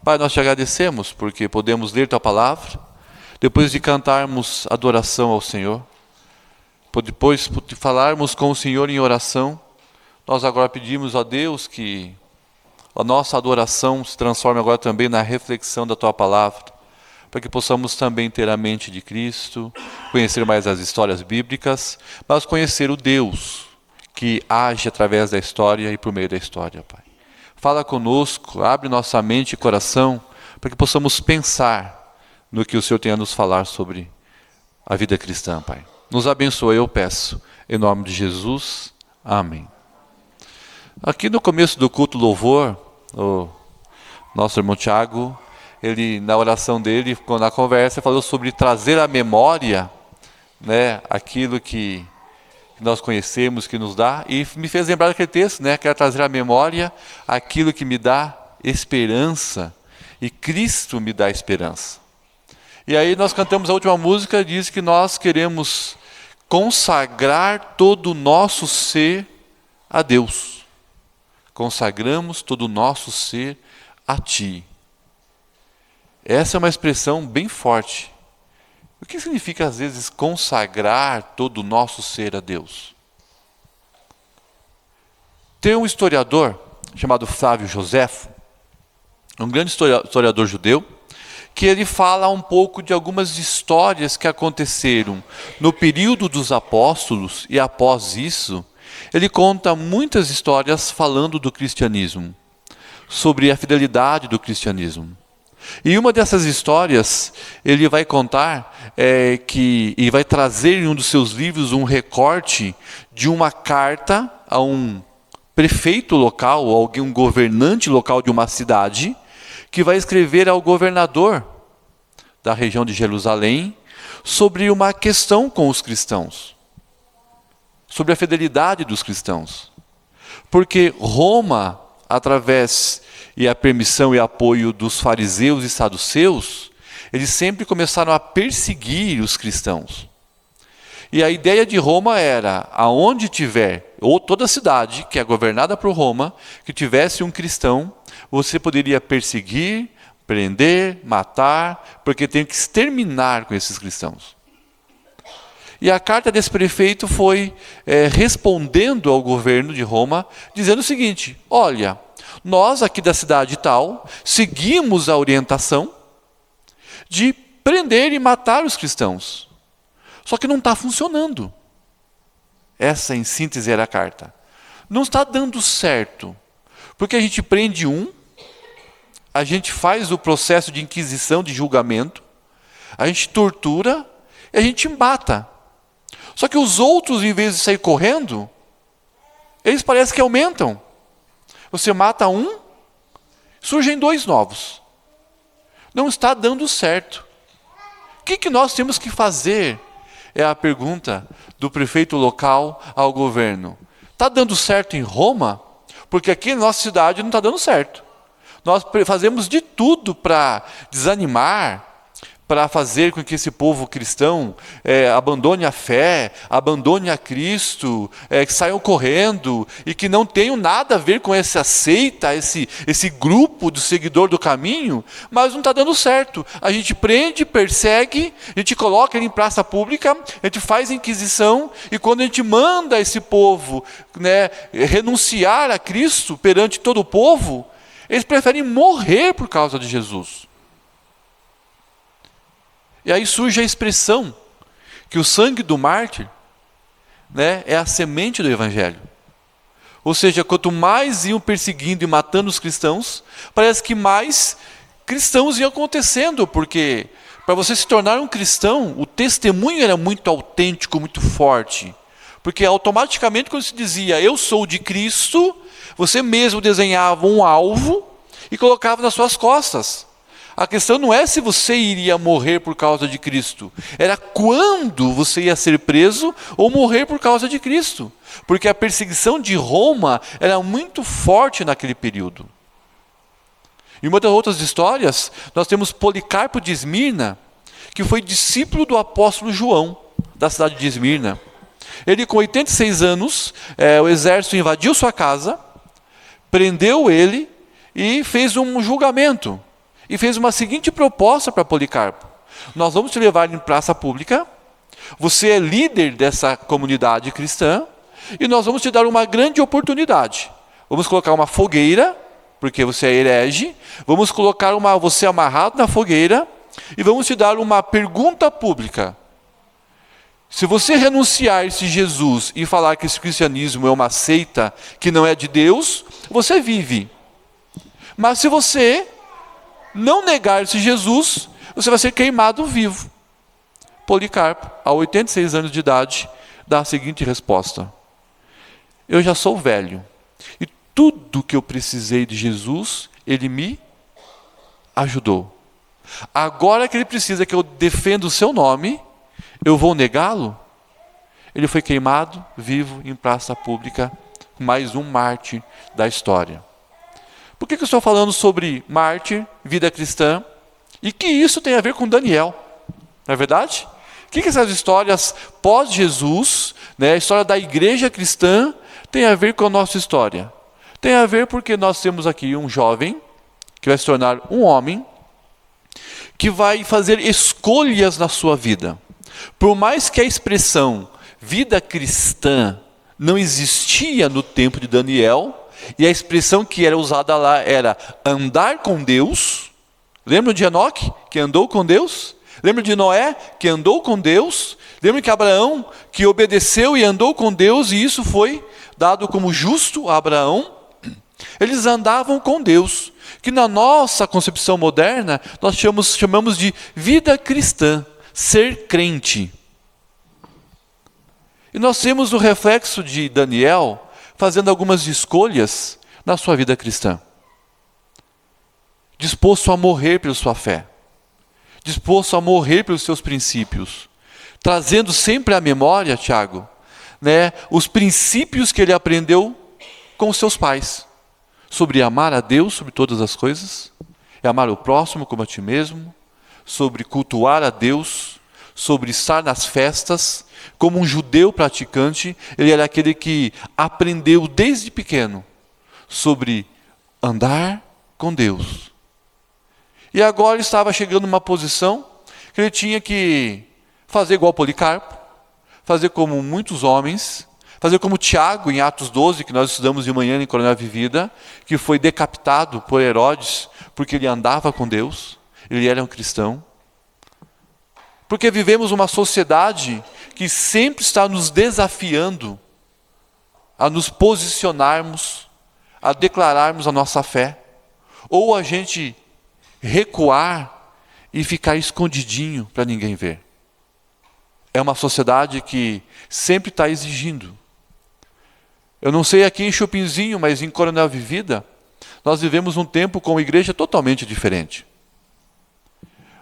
Pai, nós te agradecemos porque podemos ler tua palavra, depois de cantarmos adoração ao Senhor, depois de falarmos com o Senhor em oração, nós agora pedimos a Deus que a nossa adoração se transforme agora também na reflexão da tua palavra, para que possamos também ter a mente de Cristo, conhecer mais as histórias bíblicas, mas conhecer o Deus que age através da história e por meio da história, Pai. Fala conosco, abre nossa mente e coração, para que possamos pensar no que o Senhor tem a nos falar sobre a vida cristã, Pai. Nos abençoe, eu peço, em nome de Jesus. Amém. Aqui no começo do culto louvor, o nosso irmão Tiago, ele na oração dele, na conversa, falou sobre trazer à memória, né, aquilo que nós conhecemos, que nos dá, e me fez lembrar daquele texto, né, quero trazer à memória aquilo que me dá esperança, e Cristo me dá esperança. E aí nós cantamos a última música, diz que nós queremos consagrar todo o nosso ser a Deus. Consagramos todo o nosso ser a Ti. Essa é uma expressão bem forte. O que significa, às vezes, consagrar todo o nosso ser a Deus? Tem um historiador chamado Flávio Joséfo, um grande historiador judeu, que ele fala um pouco de algumas histórias que aconteceram no período dos apóstolos, e após isso, ele conta muitas histórias falando do cristianismo, sobre a fidelidade do cristianismo. E uma dessas histórias, ele vai contar e vai trazer em um dos seus livros um recorte de uma carta a um prefeito local, ou um governante local de uma cidade, que vai escrever ao governador da região de Jerusalém sobre uma questão com os cristãos, sobre a fidelidade dos cristãos. Porque Roma, através e a permissão e apoio dos fariseus e saduceus, eles sempre começaram a perseguir os cristãos. E a ideia de Roma era, aonde tiver, ou toda cidade que é governada por Roma, que tivesse um cristão, você poderia perseguir, prender, matar, porque tem que exterminar com esses cristãos. E a carta desse prefeito foi respondendo ao governo de Roma, dizendo o seguinte: olha, nós aqui da cidade tal, seguimos a orientação de prender e matar os cristãos. Só que não está funcionando. Essa, em síntese, era a carta. Não está dando certo. Porque a gente prende um, a gente faz o processo de inquisição, de julgamento, a gente tortura e a gente mata. Só que os outros, em vez de sair correndo, eles parecem que aumentam. Você mata um, surgem dois novos. Não está dando certo. O que nós temos que fazer? É a pergunta do prefeito local ao governo. Está dando certo em Roma? Porque aqui na nossa cidade não está dando certo. Nós fazemos de tudo para desanimar, para fazer com que esse povo cristão abandone a fé, abandone a Cristo, que saiam correndo e que não tenham nada a ver com essa seita, esse grupo do seguidor do caminho, mas não está dando certo. A gente prende, persegue, a gente coloca ele em praça pública, a gente faz inquisição, e quando a gente manda esse povo, né, renunciar a Cristo perante todo o povo, eles preferem morrer por causa de Jesus. E aí surge a expressão que o sangue do mártir, né, é a semente do evangelho. Ou seja, quanto mais iam perseguindo e matando os cristãos, parece que mais cristãos iam acontecendo, porque para você se tornar um cristão, o testemunho era muito autêntico, muito forte. Porque automaticamente quando se dizia, eu sou de Cristo, você mesmo desenhava um alvo e colocava nas suas costas. A questão não é se você iria morrer por causa de Cristo, era quando você ia ser preso ou morrer por causa de Cristo. Porque a perseguição de Roma era muito forte naquele período. Em uma das outras histórias, nós temos Policarpo de Esmirna, que foi discípulo do apóstolo João, da cidade de Esmirna. Ele, com 86 anos, o exército invadiu sua casa, prendeu ele e fez um julgamento. e fez uma seguinte proposta para Policarpo: nós vamos te levar em praça pública, você é líder dessa comunidade cristã, e nós vamos te dar uma grande oportunidade. Vamos colocar uma fogueira, porque você é herege, vamos colocar você amarrado na fogueira, e vamos te dar uma pergunta pública. Se você renunciar a esse Jesus e falar que esse cristianismo é uma seita que não é de Deus, você vive. Mas se você não negar esse Jesus, você vai ser queimado vivo. Policarpo, a 86 anos de idade, dá a seguinte resposta: eu já sou velho, e tudo que eu precisei de Jesus, ele me ajudou. Agora que ele precisa que eu defenda o seu nome, eu vou negá-lo? Ele foi queimado vivo em praça pública, mais um mártir da história. Por que eu estou falando sobre mártir, vida cristã, e que isso tem a ver com Daniel? Não é verdade? O que essas histórias pós-Jesus, a história da igreja cristã, tem a ver com a nossa história? Tem a ver porque nós temos aqui um jovem, que vai se tornar um homem, que vai fazer escolhas na sua vida. Por mais que a expressão vida cristã não existia no tempo de Daniel, e a expressão que era usada lá era andar com Deus. Lembra de Enoque, que andou com Deus? Lembra de Noé, que andou com Deus? Lembra que Abraão, que obedeceu e andou com Deus, e isso foi dado como justo a Abraão? Eles andavam com Deus, que na nossa concepção moderna, nós chamamos de vida cristã, ser crente. E nós temos o reflexo de Daniel fazendo algumas escolhas na sua vida cristã. Disposto a morrer pela sua fé. Disposto a morrer pelos seus princípios. Trazendo sempre à memória, Tiago, os princípios que ele aprendeu com os seus pais. Sobre amar a Deus sobre todas as coisas, e amar o próximo como a ti mesmo, sobre cultuar a Deus, sobre estar nas festas. Como um judeu praticante, ele era aquele que aprendeu desde pequeno sobre andar com Deus. E agora estava chegando numa posição que ele tinha que fazer igual Policarpo, fazer como muitos homens, fazer como Tiago em Atos 12, que nós estudamos de manhã em Coronel Vivida, que foi decapitado por Herodes, porque ele andava com Deus, ele era um cristão. Porque vivemos uma sociedade que sempre está nos desafiando a nos posicionarmos, a declararmos a nossa fé, ou a gente recuar e ficar escondidinho para ninguém ver. É uma sociedade que sempre está exigindo. Eu não sei aqui em Chupinzinho, mas em Coronel Vivida, nós vivemos um tempo com uma igreja totalmente diferente.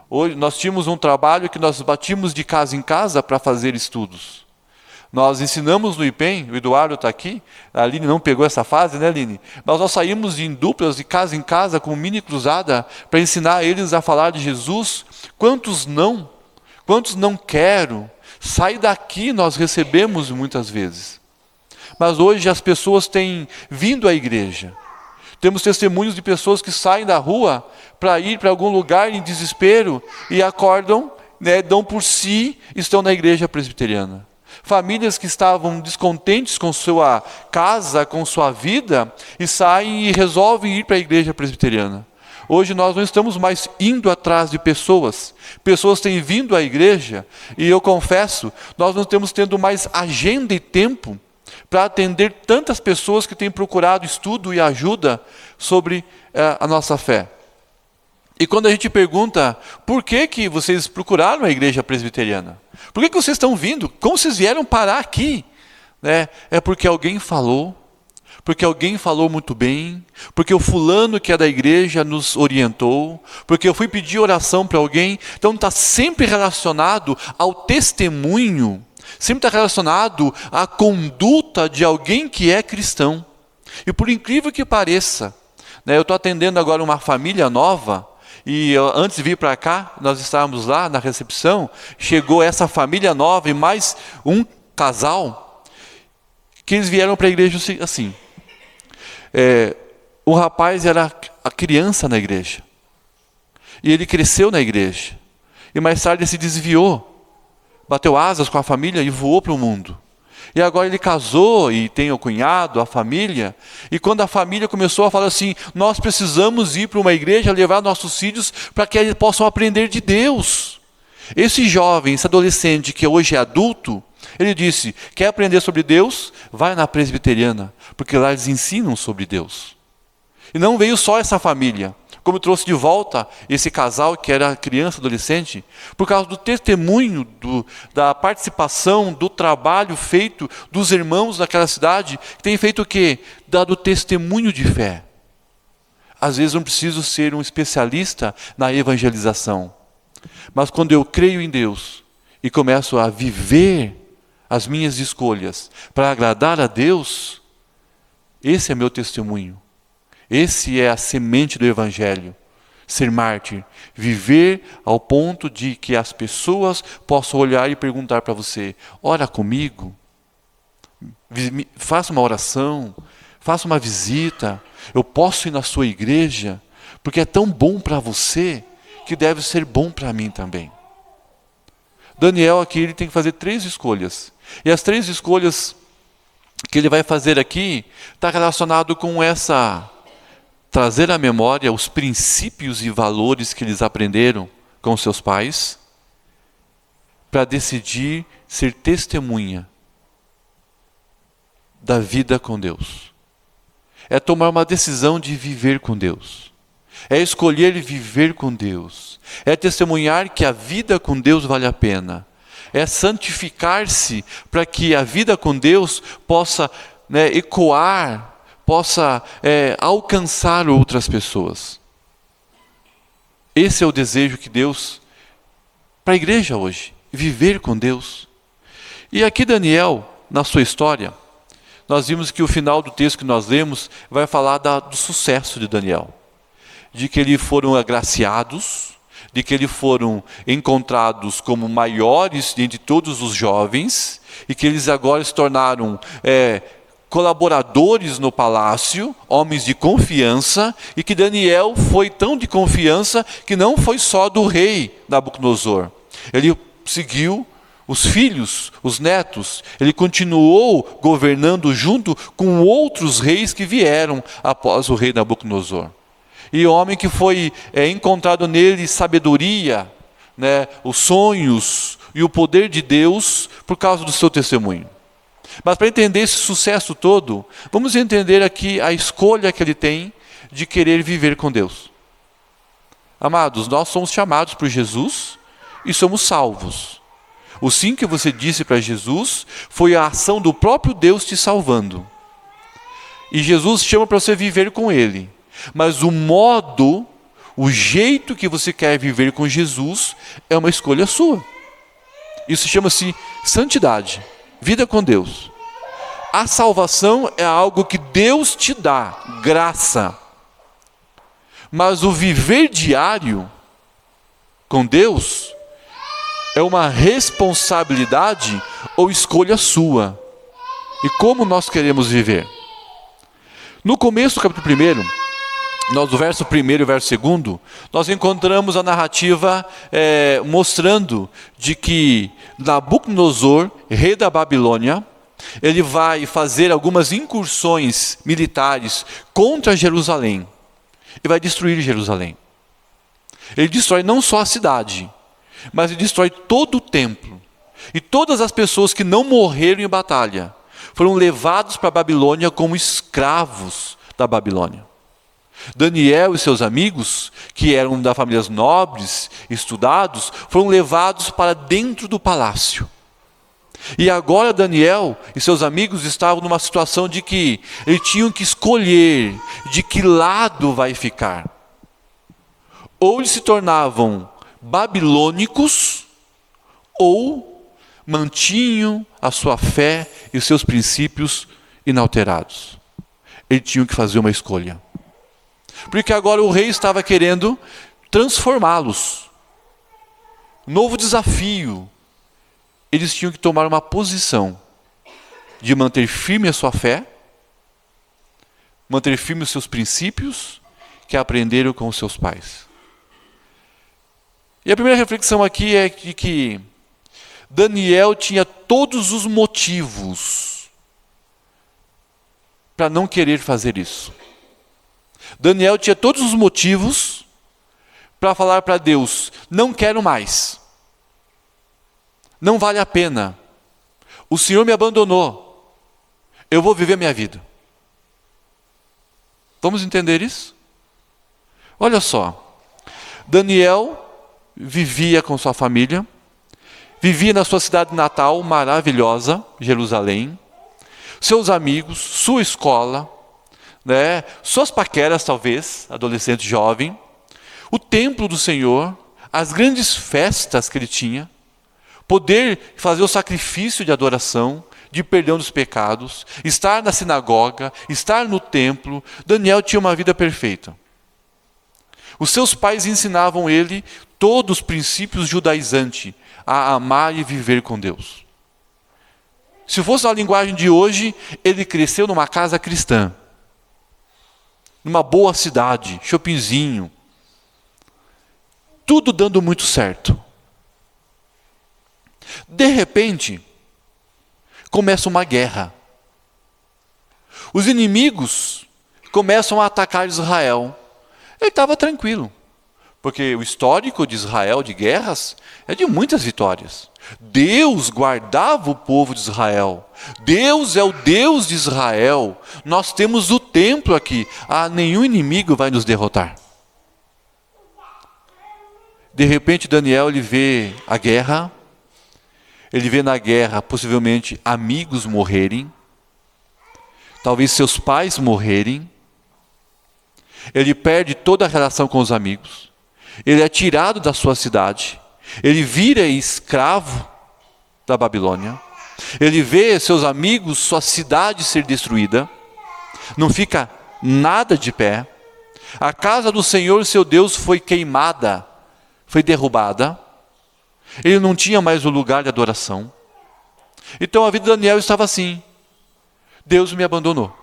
Hoje nós tínhamos um trabalho que nós batíamos de casa em casa para fazer estudos. Nós ensinamos no IPEM, o Eduardo está aqui, a Aline não pegou essa fase, né, Aline? Mas nós saímos em duplas, de casa em casa, com mini cruzada, para ensinar eles a falar de Jesus. Quantos não quero, sai daqui, nós recebemos muitas vezes. Mas hoje as pessoas têm vindo à igreja. Temos testemunhos de pessoas que saem da rua para ir para algum lugar em desespero e acordam, dão por si, estão na igreja presbiteriana. Famílias que estavam descontentes com sua casa, com sua vida, e saem e resolvem ir para a igreja presbiteriana. Hoje nós não estamos mais indo atrás de pessoas. Pessoas têm vindo à igreja, e eu confesso, nós não estamos tendo mais agenda e tempo para atender tantas pessoas que têm procurado estudo e ajuda sobre a nossa fé. E quando a gente pergunta, por que vocês procuraram a igreja presbiteriana? Por que vocês estão vindo? Como vocês vieram parar aqui? É porque alguém falou muito bem, porque o fulano que é da igreja nos orientou, porque eu fui pedir oração para alguém. Então está sempre relacionado ao testemunho, sempre está relacionado à conduta de alguém que é cristão. E por incrível que pareça, eu estou atendendo agora uma família nova, e antes de vir para cá, nós estávamos lá na recepção, chegou essa família nova e mais um casal, que eles vieram para a igreja assim. O rapaz era a criança na igreja. E ele cresceu na igreja. E mais tarde ele se desviou, bateu asas com a família e voou para o mundo. E agora ele casou e tem o cunhado, a família. E quando a família começou a falar assim, nós precisamos ir para uma igreja, levar nossos filhos para que eles possam aprender de Deus. Esse jovem, esse adolescente que hoje é adulto, ele disse, quer aprender sobre Deus? Vai na presbiteriana, porque lá eles ensinam sobre Deus. E não veio só essa família, como trouxe de volta esse casal que era criança, adolescente, por causa do testemunho, da participação, do trabalho feito dos irmãos daquela cidade, que tem feito o quê? Dado testemunho de fé. Às vezes não preciso ser um especialista na evangelização, mas quando eu creio em Deus e começo a viver as minhas escolhas para agradar a Deus, esse é meu testemunho. Esse é a semente do Evangelho. Ser mártir. Viver ao ponto de que as pessoas possam olhar e perguntar para você, ora comigo, faça uma oração, faça uma visita, eu posso ir na sua igreja, porque é tão bom para você, que deve ser bom para mim também. Daniel aqui ele tem que fazer 3 escolhas. E as 3 escolhas que ele vai fazer aqui está relacionado com trazer à memória os princípios e valores que eles aprenderam com seus pais, para decidir ser testemunha da vida com Deus. É tomar uma decisão de viver com Deus. É escolher viver com Deus. É testemunhar que a vida com Deus vale a pena. É santificar-se para que a vida com Deus possa ecoar, possa alcançar outras pessoas. Esse é o desejo que Deus, para a igreja hoje, viver com Deus. E aqui Daniel, na sua história, nós vimos que o final do texto que nós lemos vai falar do sucesso de Daniel. De que eles foram agraciados, de que eles foram encontrados como maiores dentre todos os jovens, e que eles agora se tornaram colaboradores no palácio, homens de confiança, e que Daniel foi tão de confiança que não foi só do rei Nabucodonosor. Ele seguiu os filhos, os netos, ele continuou governando junto com outros reis que vieram após o rei Nabucodonosor. E o homem que foi encontrado nele sabedoria, os sonhos e o poder de Deus por causa do seu testemunho. Mas para entender esse sucesso todo, vamos entender aqui a escolha que ele tem de querer viver com Deus. Amados, nós somos chamados por Jesus e somos salvos. O sim que você disse para Jesus foi a ação do próprio Deus te salvando. E Jesus chama para você viver com Ele. Mas o modo, o jeito que você quer viver com Jesus é uma escolha sua. Isso chama-se santidade, vida com Deus. A salvação é algo que Deus te dá, graça. Mas o viver diário com Deus é uma responsabilidade ou escolha sua. E como nós queremos viver? No começo do capítulo 1, no verso 1 e verso 2, nós encontramos a narrativa mostrando de que Nabucodonosor, rei da Babilônia, ele vai fazer algumas incursões militares contra Jerusalém e vai destruir Jerusalém. Ele destrói não só a cidade, mas ele destrói todo o templo. E todas as pessoas que não morreram em batalha foram levados para a Babilônia como escravos da Babilônia. Daniel e seus amigos, que eram da famílias nobres, estudados, foram levados para dentro do palácio. E agora Daniel e seus amigos estavam numa situação de que eles tinham que escolher de que lado vai ficar. Ou eles se tornavam babilônicos, ou mantinham a sua fé e os seus princípios inalterados. Eles tinham que fazer uma escolha. Porque agora o rei estava querendo transformá-los. Novo desafio. Eles tinham que tomar uma posição de manter firme a sua fé, manter firme os seus princípios que aprenderam com os seus pais. E a primeira reflexão aqui é de que Daniel tinha todos os motivos para não querer fazer isso. Daniel tinha todos os motivos para falar para Deus: não quero mais. Não vale a pena. O Senhor me abandonou. Eu vou viver minha vida. Vamos entender isso? Olha só. Daniel vivia com sua família, vivia na sua cidade natal maravilhosa, Jerusalém, seus amigos, sua escola, né, suas paqueras talvez, adolescente jovem, o templo do Senhor, as grandes festas que ele tinha, poder fazer o sacrifício de adoração, de perdão dos pecados, estar na sinagoga, estar no templo. Daniel tinha uma vida perfeita. Os seus pais ensinavam ele todos os princípios judaizantes, a amar e viver com Deus. Se fosse na linguagem de hoje, ele cresceu numa casa cristã, numa boa cidade, shoppingzinho, tudo dando muito certo. De repente, começa uma guerra. Os inimigos começam a atacar Israel. Ele estava tranquilo, porque o histórico de Israel, de guerras, é de muitas vitórias. Deus guardava o povo de Israel. Deus é o Deus de Israel. Nós temos o templo aqui. Nenhum inimigo vai nos derrotar. De repente, Daniel ele vê a guerra. Ele vê na guerra, possivelmente, amigos morrerem. Talvez seus pais morrerem. Ele perde toda a relação com os amigos. Ele é tirado da sua cidade. Ele vira escravo da Babilônia. Ele vê seus amigos, sua cidade ser destruída. Não fica nada de pé. A casa do Senhor, seu Deus, foi queimada, foi derrubada. Ele não tinha mais o lugar de adoração. Então a vida de Daniel estava assim: Deus me abandonou.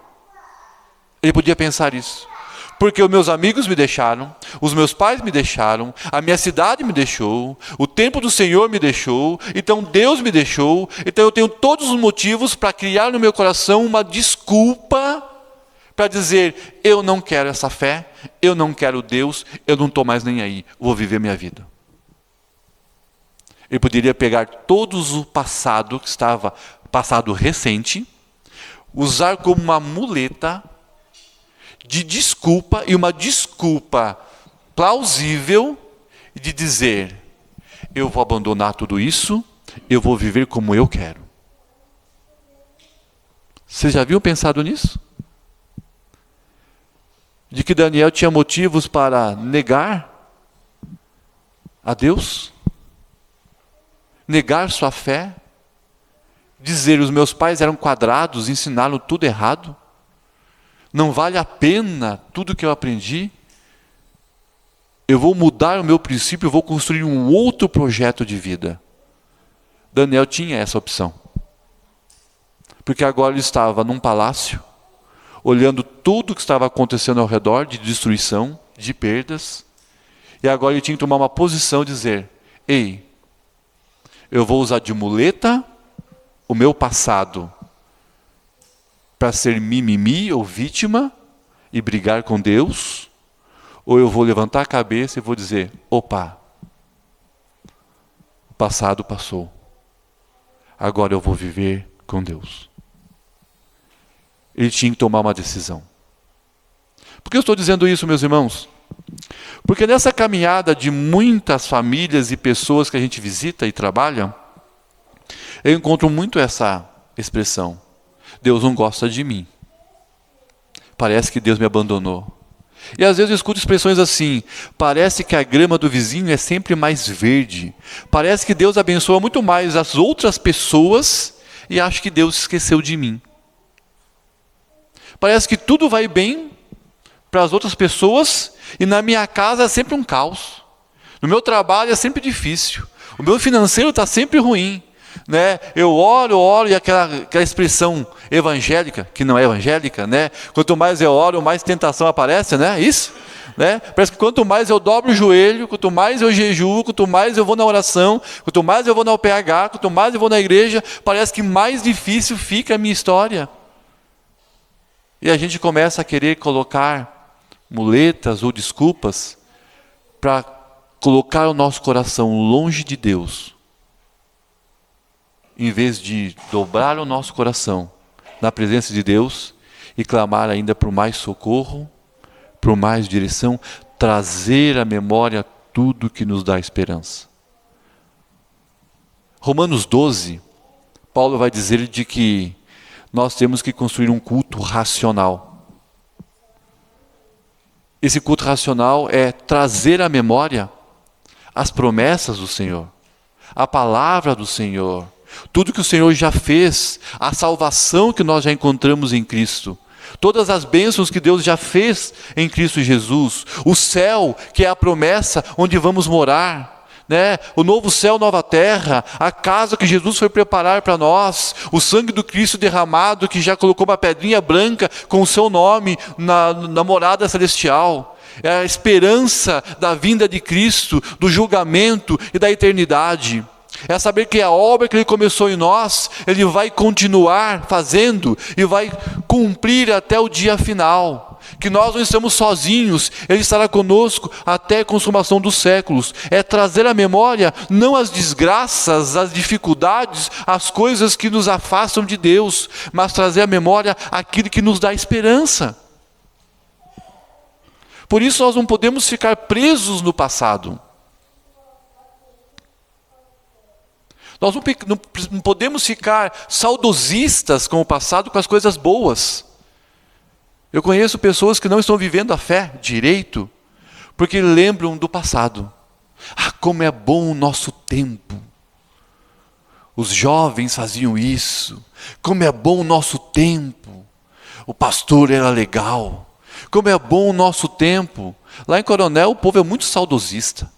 Ele podia pensar isso. Porque os meus amigos me deixaram, os meus pais me deixaram, a minha cidade me deixou, o templo do Senhor me deixou, então Deus me deixou, então eu tenho todos os motivos para criar no meu coração uma desculpa para dizer: eu não quero essa fé, eu não quero Deus, eu não estou mais nem aí, vou viver minha vida. Ele poderia pegar todos o passado, que estava passado recente, usar como uma muleta de desculpa, e uma desculpa plausível, de dizer: eu vou abandonar tudo isso, eu vou viver como eu quero. Vocês já haviam pensado nisso? De que Daniel tinha motivos para negar a Deus? Negar sua fé? Dizer: os meus pais eram quadrados, ensinaram tudo errado? Não vale a pena tudo que eu aprendi? Eu vou mudar o meu princípio, eu vou construir um outro projeto de vida. Daniel tinha essa opção. Porque agora ele estava num palácio, olhando tudo que estava acontecendo ao redor, de destruição, de perdas. E agora ele tinha que tomar uma posição e dizer: ei, eu vou usar de muleta o meu passado para ser mimimi ou vítima e brigar com Deus, ou eu vou levantar a cabeça e vou dizer: opa, o passado passou, agora eu vou viver com Deus. Ele tinha que tomar uma decisão. Por que eu estou dizendo isso, meus irmãos? Porque nessa caminhada de muitas famílias e pessoas que a gente visita e trabalha, eu encontro muito essa expressão: Deus não gosta de mim. Parece que Deus me abandonou. E às vezes eu escuto expressões assim: parece que a grama do vizinho é sempre mais verde. Parece que Deus abençoa muito mais as outras pessoas e acho que Deus esqueceu de mim. Parece que tudo vai bem para as outras pessoas e na minha casa é sempre um caos. No meu trabalho é sempre difícil. O meu financeiro está sempre ruim. Né? Eu oro e aquela expressão evangélica, que não é evangélica, né? Quanto mais eu oro, mais tentação aparece, né? Isso? né? Parece que quanto mais eu dobro o joelho, quanto mais eu jejuo, quanto mais eu vou na oração, quanto mais eu vou na UPH, quanto mais eu vou na igreja, parece que mais difícil fica a minha história. E a gente começa a querer colocar muletas ou desculpas para colocar o nosso coração longe de Deus, em vez de dobrar o nosso coração na presença de Deus e clamar ainda por mais socorro, por mais direção, trazer à memória tudo que nos dá esperança. Romanos 12, Paulo vai dizer de que nós temos que construir um culto racional. Esse culto racional é trazer à memória as promessas do Senhor, a palavra do Senhor, tudo que o Senhor já fez, a salvação que nós já encontramos em Cristo, todas as bênçãos que Deus já fez em Cristo Jesus, o céu que é a promessa onde vamos morar, né? O novo céu, nova terra, a casa que Jesus foi preparar para nós, o sangue do Cristo derramado que já colocou uma pedrinha branca com o seu nome na morada celestial. É a esperança da vinda de Cristo, do julgamento e da eternidade. É saber que a obra que Ele começou em nós, Ele vai continuar fazendo e vai cumprir até o dia final. Que nós não estamos sozinhos, Ele estará conosco até a consumação dos séculos. É trazer à memória não as desgraças, as dificuldades, as coisas que nos afastam de Deus, mas trazer à memória aquilo que nos dá esperança. Por isso nós não podemos ficar presos no passado. Nós não podemos ficar saudosistas com o passado, com as coisas boas. Eu conheço pessoas que não estão vivendo a fé direito, porque lembram do passado. Ah, como é bom o nosso tempo. Os jovens faziam isso. Como é bom o nosso tempo. O pastor era legal. Como é bom o nosso tempo. Lá em Coronel o povo é muito saudosista.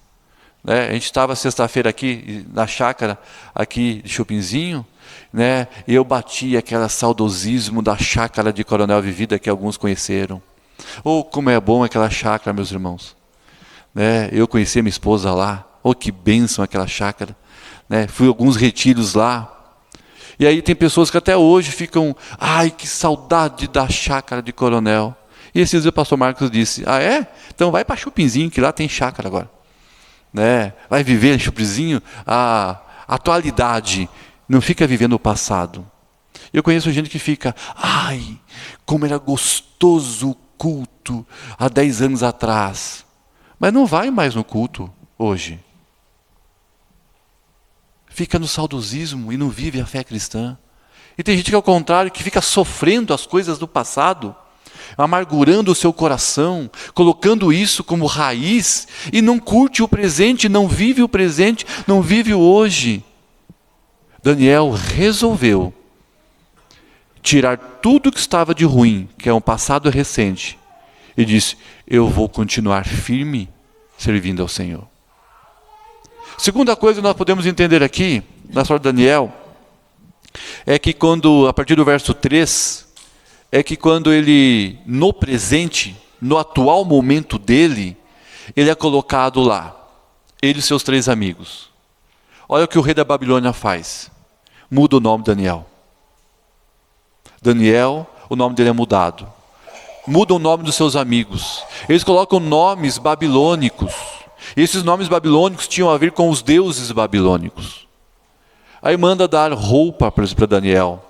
A gente estava sexta-feira aqui na chácara aqui de Chopinzinho, né? E eu bati aquele saudosismo da chácara de Coronel Vivida que alguns conheceram. Oh, como é bom aquela chácara, meus irmãos. Eu conheci minha esposa lá. Oh, que bênção aquela chácara. Fui a alguns retiros lá. E aí tem pessoas que até hoje ficam, ai, que saudade da chácara de Coronel. E esses dias o pastor Marcos disse, ah é? Então vai para Chopinzinho, que lá tem chácara agora. Vai viver, Chopinzinho, a atualidade, não fica vivendo o passado. Eu conheço gente que fica, ai, como era gostoso o culto há 10 anos atrás, mas não vai mais no culto hoje. Fica no saudosismo e não vive a fé cristã. E tem gente que ao contrário, que fica sofrendo as coisas do passado, amargurando o seu coração, colocando isso como raiz, e não curte o presente, não vive o presente, não vive o hoje. Daniel resolveu tirar tudo que estava de ruim, que é um passado recente, e disse, eu vou continuar firme servindo ao Senhor. Segunda coisa que nós podemos entender aqui, na história de Daniel, é que quando, a partir do verso 3, é que quando ele, no presente, no atual momento dele, ele é colocado lá, ele e seus 3 amigos. Olha o que o rei da Babilônia faz, muda o nome de Daniel. Daniel, o nome dele é mudado. Muda o nome dos seus amigos. Eles colocam nomes babilônicos. E esses nomes babilônicos tinham a ver com os deuses babilônicos. Aí manda dar roupa para Daniel,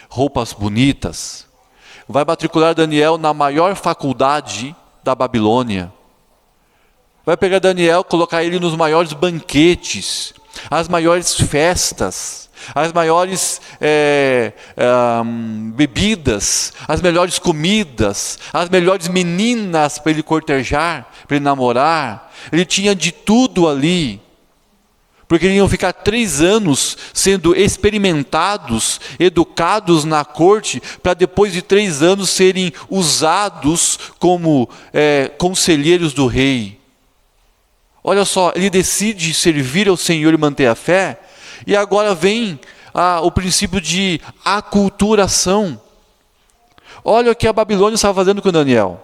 roupas bonitas. Vai matricular Daniel na maior faculdade da Babilônia. Vai pegar Daniel, colocar ele nos maiores banquetes, as maiores festas, as maiores bebidas, as melhores comidas, as melhores meninas para ele cortejar, para ele namorar. Ele tinha de tudo ali. Porque eles iam ficar 3 anos sendo experimentados, educados na corte, para depois de 3 anos serem usados como conselheiros do rei. Olha só, ele decide servir ao Senhor e manter a fé, e agora vem o princípio de aculturação. Olha o que a Babilônia estava fazendo com Daniel.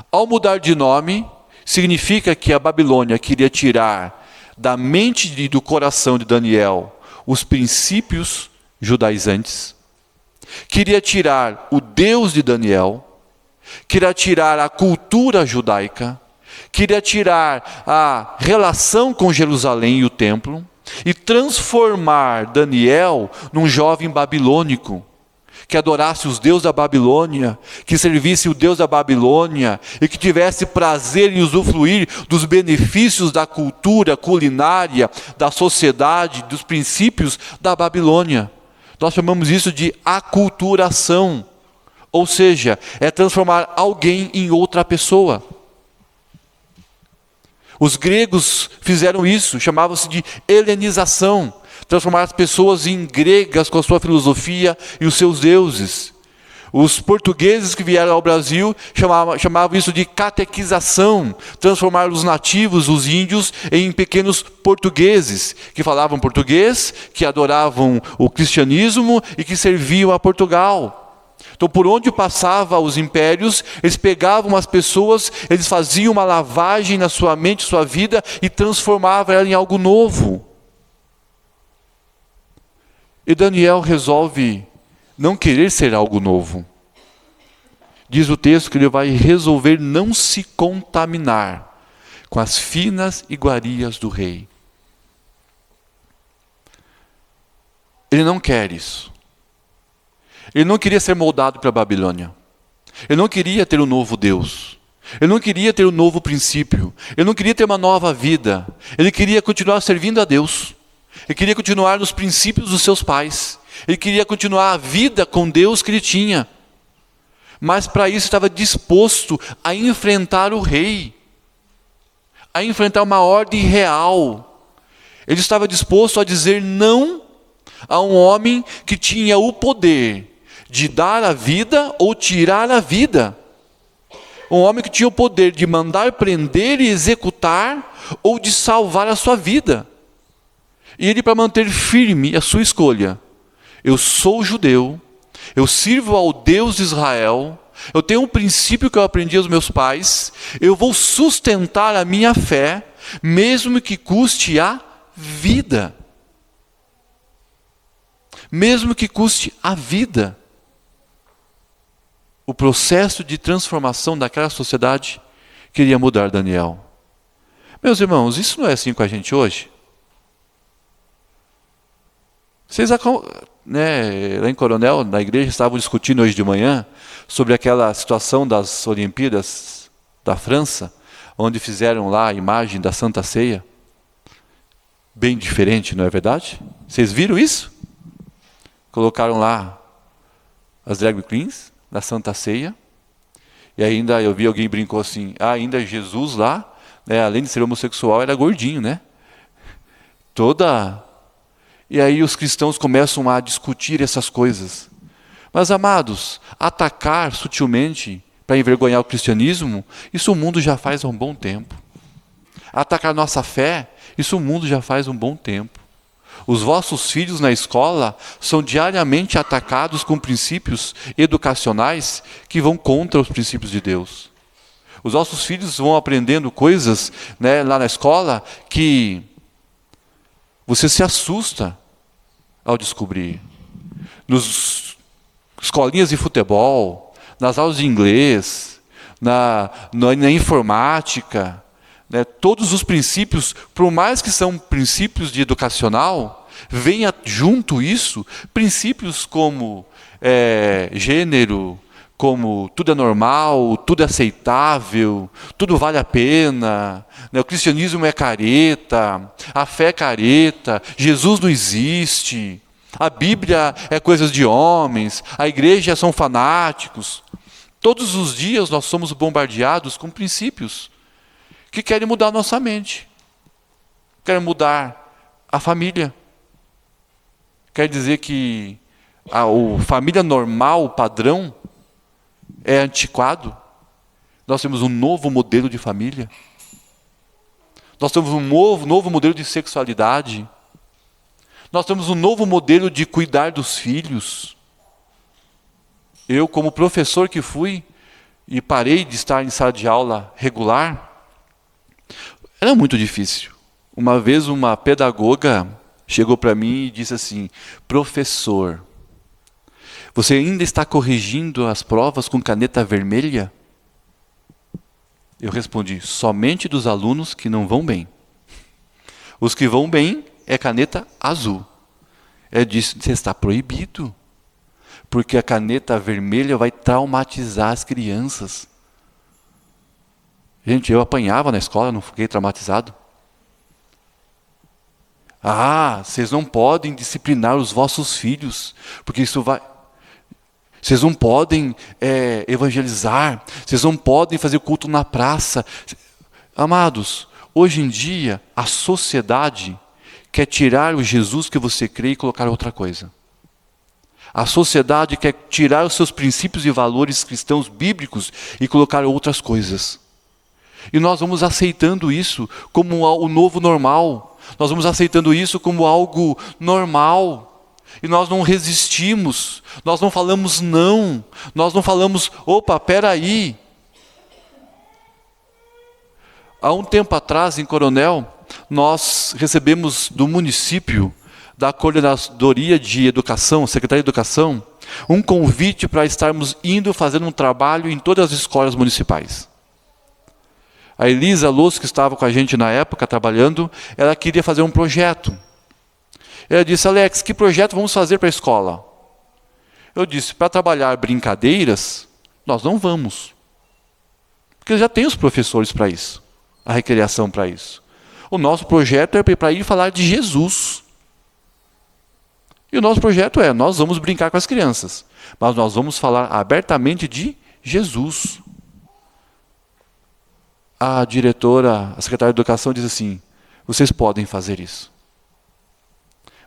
Ao mudar de nome, significa que a Babilônia queria tirar da mente e do coração de Daniel os princípios judaizantes, queria tirar o Deus de Daniel, queria tirar a cultura judaica, queria tirar a relação com Jerusalém e o templo, e transformar Daniel num jovem babilônico, que adorasse os deuses da Babilônia, que servisse o Deus da Babilônia, e que tivesse prazer em usufruir dos benefícios da cultura culinária, da sociedade, dos princípios da Babilônia. Nós chamamos isso de aculturação, ou seja, é transformar alguém em outra pessoa. Os gregos fizeram isso, chamavam-se de helenização, transformar as pessoas em gregas com a sua filosofia e os seus deuses. Os portugueses que vieram ao Brasil chamavam isso de catequização, transformar os nativos, os índios, em pequenos portugueses, que falavam português, que adoravam o cristianismo e que serviam a Portugal. Então, por onde passavam os impérios, eles pegavam as pessoas, eles faziam uma lavagem na sua mente, sua vida, e transformavam ela em algo novo. E Daniel resolve não querer ser algo novo. Diz o texto que ele vai resolver não se contaminar com as finas iguarias do rei. Ele não quer isso. Ele não queria ser moldado para a Babilônia. Ele não queria ter um novo Deus. Ele não queria ter um novo princípio. Ele não queria ter uma nova vida. Ele queria continuar servindo a Deus. Ele queria continuar nos princípios dos seus pais. Ele queria continuar a vida com Deus que ele tinha. Mas para isso estava disposto a enfrentar o rei. A enfrentar uma ordem real. Ele estava disposto a dizer não a um homem que tinha o poder de dar a vida ou tirar a vida. Um homem que tinha o poder de mandar prender e executar ou de salvar a sua vida. E ele, para manter firme a sua escolha, eu sou judeu, eu sirvo ao Deus de Israel, eu tenho um princípio que eu aprendi aos meus pais, eu vou sustentar a minha fé, mesmo que custe a vida. Mesmo que custe a vida. O processo de transformação daquela sociedade queria mudar Daniel. Meus irmãos, isso não é assim com a gente hoje? Vocês, lá em Coronel, na igreja, estavam discutindo hoje de manhã sobre aquela situação das Olimpíadas da França, onde fizeram lá a imagem da Santa Ceia. Bem diferente, não é verdade? Vocês viram isso? Colocaram lá as drag queens da Santa Ceia. E ainda eu vi alguém brincou assim, ainda Jesus lá, além de ser homossexual, era gordinho, né? E aí os cristãos começam a discutir essas coisas. Mas, amados, atacar sutilmente para envergonhar o cristianismo, isso o mundo já faz há um bom tempo. Atacar nossa fé, isso o mundo já faz um bom tempo. Os vossos filhos na escola são diariamente atacados com princípios educacionais que vão contra os princípios de Deus. Os vossos filhos vão aprendendo coisas, lá na escola que você se assusta ao descobrir. Nas escolinhas de futebol, nas aulas de inglês, na informática, todos os princípios, por mais que são princípios de educacional, venha junto isso, princípios como gênero, como tudo é normal, tudo é aceitável, tudo vale a pena, o cristianismo é careta, a fé é careta, Jesus não existe, a Bíblia é coisas de homens, a igreja são fanáticos. Todos os dias nós somos bombardeados com princípios que querem mudar a nossa mente, querem mudar a família. Quer dizer que a família normal, padrão, é antiquado. Nós temos um novo modelo de família. Nós temos um novo modelo de sexualidade. Nós temos um novo modelo de cuidar dos filhos. Eu, como professor que fui, e parei de estar em sala de aula regular, era muito difícil. Uma vez uma pedagoga chegou para mim e disse assim: professor, você ainda está corrigindo as provas com caneta vermelha? Eu respondi: somente dos alunos que não vão bem. Os que vão bem é caneta azul. Ela disse: você está proibido, porque a caneta vermelha vai traumatizar as crianças. Gente, eu apanhava na escola, não fiquei traumatizado. Ah, vocês não podem disciplinar os vossos filhos, porque isso vai... Vocês não podem evangelizar, vocês não podem fazer culto na praça. Amados, hoje em dia, a sociedade quer tirar o Jesus que você crê e colocar outra coisa. A sociedade quer tirar os seus princípios e valores cristãos bíblicos e colocar outras coisas. E nós vamos aceitando isso como o novo normal. Nós vamos aceitando isso como algo normal. E nós não resistimos. Nós não falamos não. Nós não falamos, opa, peraí. Há um tempo atrás, em Coronel, nós recebemos do município, da Coordenadoria de Educação, Secretaria de Educação, um convite para estarmos indo fazendo um trabalho em todas as escolas municipais. A Elisa Luz, que estava com a gente na época, trabalhando, ela queria fazer um projeto. Ela disse: Alex, que projeto vamos fazer para a escola? Eu disse: para trabalhar brincadeiras, nós não vamos. Porque já tem os professores para isso, a recreação para isso. O nosso projeto é para ir falar de Jesus. E o nosso projeto é, nós vamos brincar com as crianças, mas nós vamos falar abertamente de Jesus. A diretora, a secretária de Educação diz assim: vocês podem fazer isso.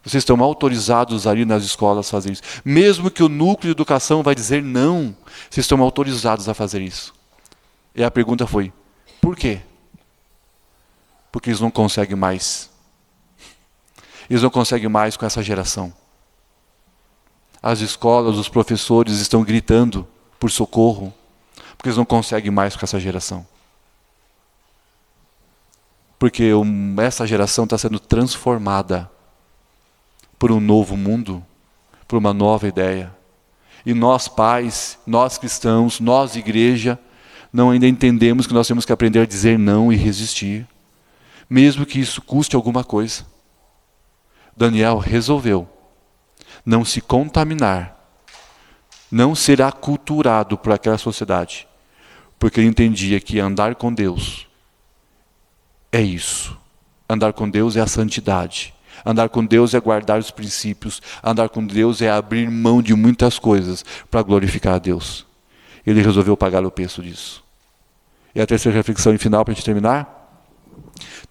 Vocês estão autorizados ali nas escolas a fazer isso. Mesmo que o núcleo de educação vai dizer não, vocês estão autorizados a fazer isso. E a pergunta foi: por quê? Porque eles não conseguem mais. Eles não conseguem mais com essa geração. As escolas, os professores estão gritando por socorro, porque eles não conseguem mais com essa geração. Porque essa geração está sendo transformada por um novo mundo, por uma nova ideia. E nós pais, nós cristãos, nós igreja, não ainda entendemos que nós temos que aprender a dizer não e resistir, mesmo que isso custe alguma coisa. Daniel resolveu não se contaminar, não ser aculturado por aquela sociedade, porque ele entendia que andar com Deus é isso. Andar com Deus é a santidade. Andar com Deus é guardar os princípios. Andar com Deus é abrir mão de muitas coisas para glorificar a Deus. Ele resolveu pagar o preço disso. E a terceira reflexão e final para a gente terminar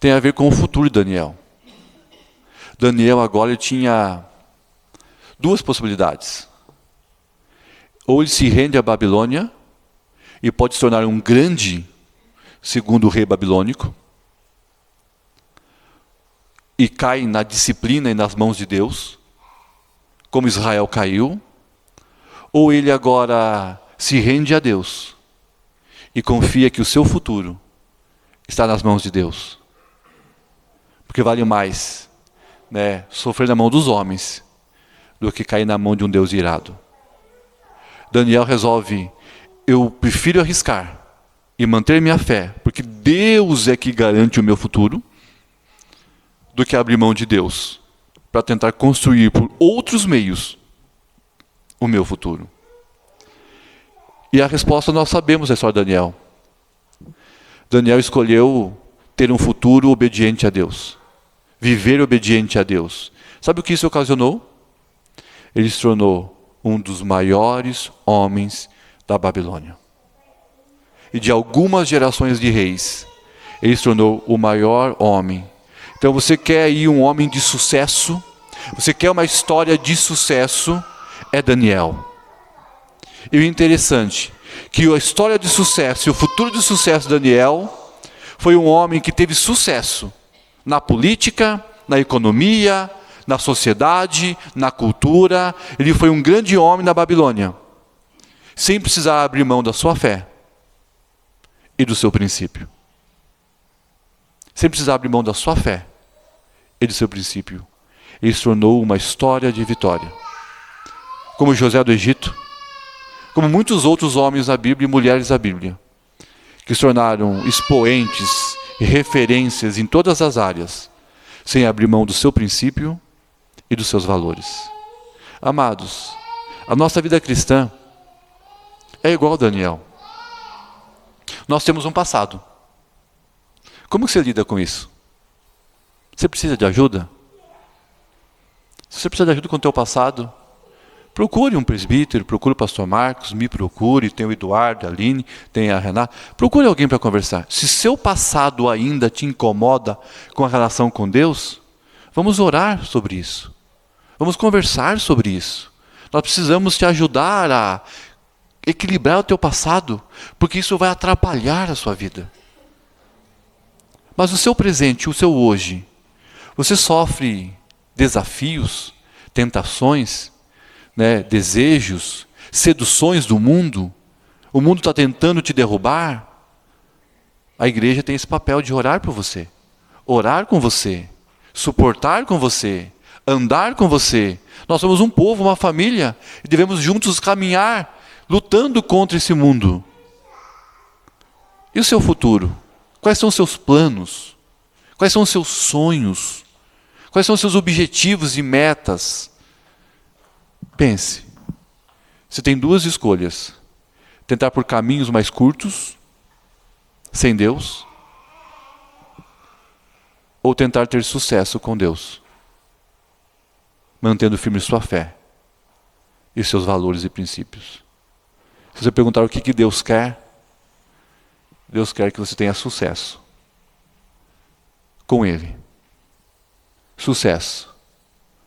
tem a ver com o futuro de Daniel. Daniel agora ele tinha duas possibilidades. Ou ele se rende à Babilônia e pode se tornar um grande segundo rei babilônico, e cai na disciplina e nas mãos de Deus, como Israel caiu, ou ele agora se rende a Deus e confia que o seu futuro está nas mãos de Deus. Porque vale mais, sofrer na mão dos homens do que cair na mão de um Deus irado. Daniel resolve: eu prefiro arriscar e manter minha fé, porque Deus é que garante o meu futuro, do que abrir mão de Deus para tentar construir por outros meios o meu futuro. E a resposta nós sabemos da história de Daniel. Daniel escolheu ter um futuro obediente a Deus, viver obediente a Deus. Sabe o que isso ocasionou? Ele se tornou um dos maiores homens da Babilônia. E de algumas gerações de reis, ele se tornou o maior homem. Então você quer aí um homem de sucesso, você quer uma história de sucesso, é Daniel. E o interessante, que a história de sucesso e o futuro de sucesso de Daniel foi um homem que teve sucesso na política, na economia, na sociedade, na cultura. Ele foi um grande homem na Babilônia, sem precisar abrir mão da sua fé e do seu princípio. Sem precisar abrir mão da sua fé e do seu princípio. Ele se tornou uma história de vitória. Como José do Egito, como muitos outros homens da Bíblia e mulheres da Bíblia, que se tornaram expoentes e referências em todas as áreas, sem abrir mão do seu princípio e dos seus valores. Amados, a nossa vida cristã é igual a Daniel. Nós temos um passado. Como você lida com isso? Você precisa de ajuda? Se você precisa de ajuda com o teu passado, procure um presbítero, procure o pastor Marcos, me procure, tem o Eduardo, a Aline, tem a Renata. Procure alguém para conversar. Se seu passado ainda te incomoda com a relação com Deus, vamos orar sobre isso. Vamos conversar sobre isso. Nós precisamos te ajudar a equilibrar o teu passado, porque isso vai atrapalhar a sua vida. Mas o seu presente, o seu hoje, você sofre desafios, tentações, desejos, seduções do mundo. O mundo está tentando te derrubar. A igreja tem esse papel de orar por você, orar com você, suportar com você, andar com você. Nós somos um povo, uma família, e devemos juntos caminhar, lutando contra esse mundo. E o seu futuro? Quais são os seus planos? Quais são os seus sonhos? Quais são os seus objetivos e metas? Pense. Você tem duas escolhas. Tentar por caminhos mais curtos, sem Deus, ou tentar ter sucesso com Deus, mantendo firme sua fé e seus valores e princípios. Se você perguntar o que Deus quer que você tenha sucesso com Ele. Sucesso,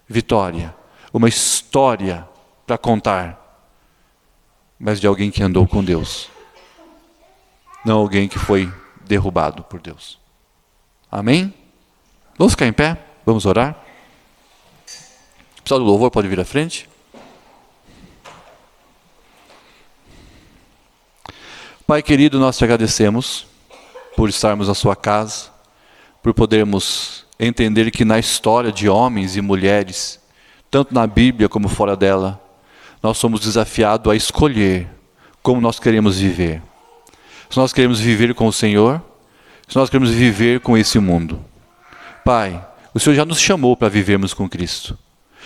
vitória, uma história para contar, mas de alguém que andou com Deus, não alguém que foi derrubado por Deus. Amém? Vamos ficar em pé? Vamos orar? O pessoal do louvor pode vir à frente? Pai querido, nós te agradecemos por estarmos na sua casa, por podermos entender que na história de homens e mulheres, tanto na Bíblia como fora dela, nós somos desafiados a escolher como nós queremos viver. Se nós queremos viver com o Senhor, se nós queremos viver com esse mundo. Pai, o Senhor já nos chamou para vivermos com Cristo.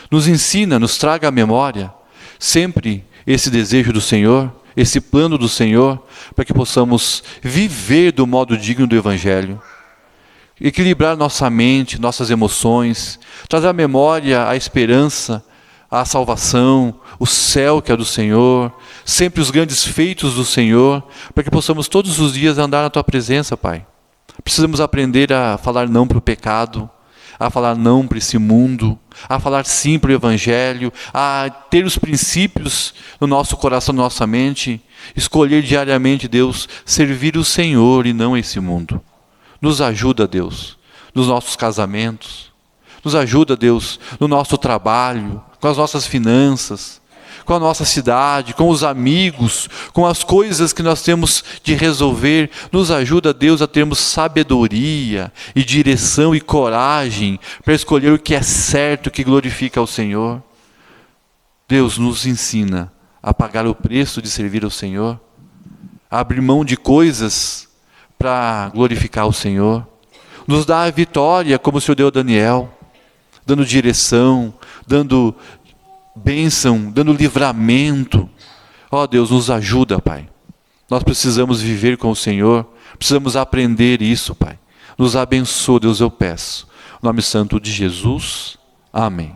Nos ensina, nos traga à memória sempre esse desejo do Senhor, esse plano do Senhor, para que possamos viver do modo digno do Evangelho. Equilibrar nossa mente, nossas emoções, trazer à memória a esperança, a salvação, o céu que é do Senhor, sempre os grandes feitos do Senhor, para que possamos todos os dias andar na Tua presença, Pai. Precisamos aprender a falar não para o pecado, a falar não para esse mundo, a falar sim para o Evangelho, a ter os princípios no nosso coração, na nossa mente, escolher diariamente, Deus, servir o Senhor e não esse mundo. Nos ajuda, Deus, nos nossos casamentos, nos ajuda, Deus, no nosso trabalho, com as nossas finanças, com a nossa cidade, com os amigos, com as coisas que nós temos de resolver. Nos ajuda, Deus, a termos sabedoria e direção e coragem para escolher o que é certo, o que glorifica ao Senhor. Deus nos ensina a pagar o preço de servir ao Senhor, a abrir mão de coisas para glorificar o Senhor. Nos dá a vitória, como o Senhor deu a Daniel, dando direção, dando bênção, dando livramento. Ó Deus, nos ajuda, Pai. Nós precisamos viver com o Senhor, precisamos aprender isso, Pai. Nos abençoa, Deus, eu peço. Em nome santo de Jesus. Amém.